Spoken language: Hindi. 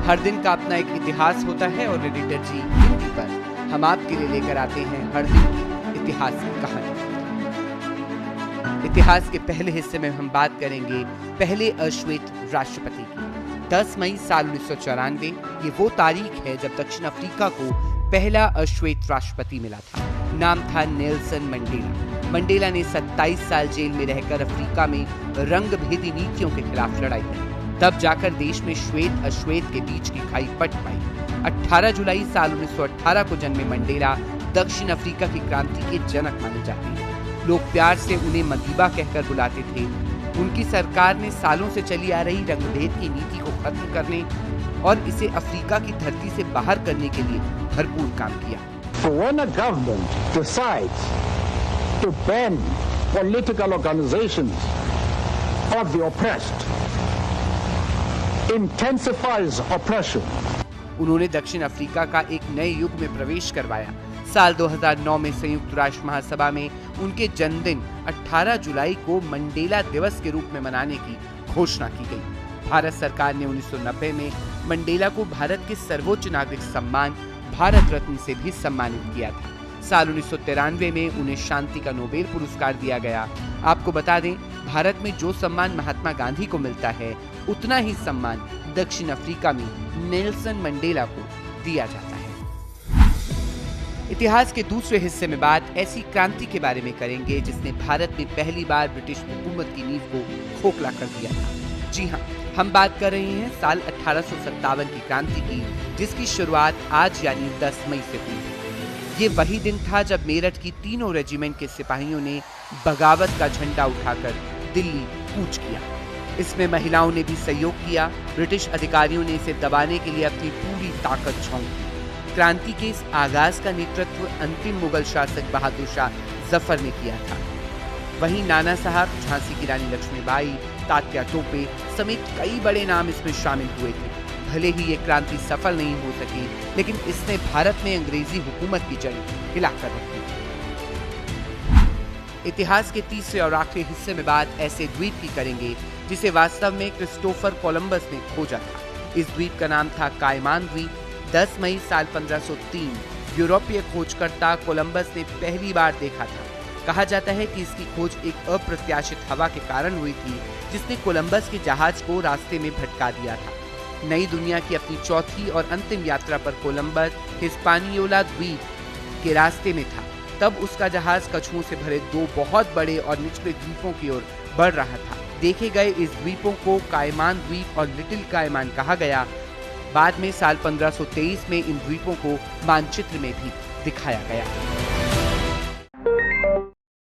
हर दिन का अपना एक इतिहास होता है और एडिटर जी हिंदी पर हम आपके लिए लेकर आते हैं हर दिन की इतिहास की कहानी। इतिहास के पहले हिस्से में हम बात करेंगे पहले अश्वेत राष्ट्रपति की। 10 मई साल 1994 ये वो तारीख है जब दक्षिण अफ्रीका को पहला अश्वेत राष्ट्रपति मिला था। नाम था नेल्सन मंडेला। मंडेला ने 27 साल जेल में रहकर अफ्रीका में रंगभेदी नीतियों के खिलाफ लड़ाई लड़ी। तब जाकर देश में श्वेत अश्वेत के बीच की खाई पट पाई। 18 जुलाई साल 1918 को जन्मे मंडेला दक्षिण अफ्रीका की क्रांति के जनक माने जाते हैं। लोग प्यार से उन्हें मदीबा कहकर बुलाते थे। उनकी सरकार ने सालों से चली आ रही रंगभेद की नीति को खत्म करने और इसे अफ्रीका की धरती से बाहर करने के लिए भरपूर काम किया। When a government decides to ban political organizations of the oppressed, intensifies oppression. उन्होंने दक्षिण अफ्रीका का एक नए युग में प्रवेश करवाया। साल 2009 में संयुक्त राष्ट्र महासभा में उनके जन्मदिन 18 जुलाई को मंडेला दिवस के रूप में मनाने की घोषणा की गई। भारत सरकार ने 1990 में मंडेला को भारत के सर्वोच्च नागरिक सम्मान भारत रत्न से भी सम्मानित किया था। साल 1993 में उन्हें शांति का नोबेल पुरस्कार दिया गया। आपको बता दें, भारत में जो सम्मान महात्मा गांधी को मिलता है उतना ही सम्मान दक्षिण अफ्रीका में नेल्सन मंडेला को दिया जाता है। इतिहास के दूसरे हिस्से में बात ऐसी क्रांति के बारे में करेंगे जिसने भारत में पहली बार ब्रिटिश हुकूमत की नींव को खोखला कर दिया था। जी हाँ, हम बात कर रहे हैं साल 1857 की क्रांति की, जिसकी शुरुआत आज यानी 10 मई से हुई। ये वही दिन था जब मेरठ की तीनों रेजिमेंट के सिपाहियों ने बगावत का झंडा उठाकर दिल्ली कूच किया। इसमें महिलाओं ने भी सहयोग किया। ब्रिटिश अधिकारियों ने इसे दबाने के लिए अपनी पूरी ताकत झोंक दी। क्रांति के इस आगाज का नेतृत्व अंतिम मुगल शासक बहादुर शाह जफर ने किया था। वहीं नाना साहब, झांसी की रानी लक्ष्मीबाई, तात्या टोपे समेत कई बड़े नाम इसमें शामिल हुए थे। भले ही ये क्रांति सफल नहीं हो सकी, लेकिन इसने भारत में अंग्रेजी हुकूमत की जड़ हिलाकर रख दी। इतिहास के तीसरे और आखिरी हिस्से में बात ऐसे द्वीप की करेंगे जिसे वास्तव में क्रिस्टोफर कोलंबस ने खोजा था। इस द्वीप का नाम था कायमान द्वीप। 10 मई साल 1503 यूरोपीय खोजकर्ता कोलंबस ने पहली बार देखा था। कहा जाता है कि इसकी खोज एक अप्रत्याशित हवा के कारण हुई थी, जिसने कोलंबस के जहाज को रास्ते में भटका दिया था। नई दुनिया की अपनी चौथी और अंतिम यात्रा पर कोलंबस हिस्पानियोला द्वीप के रास्ते में था। तब उसका जहाज कछुओं से भरे 2 बहुत बड़े और निचले द्वीपों की ओर बढ़ रहा था। देखे गए इस द्वीपों को कायमान द्वीप और लिटिल कायमान कहा गया। बाद में साल 1523 में इन द्वीपों को मानचित्र में भी दिखाया गया।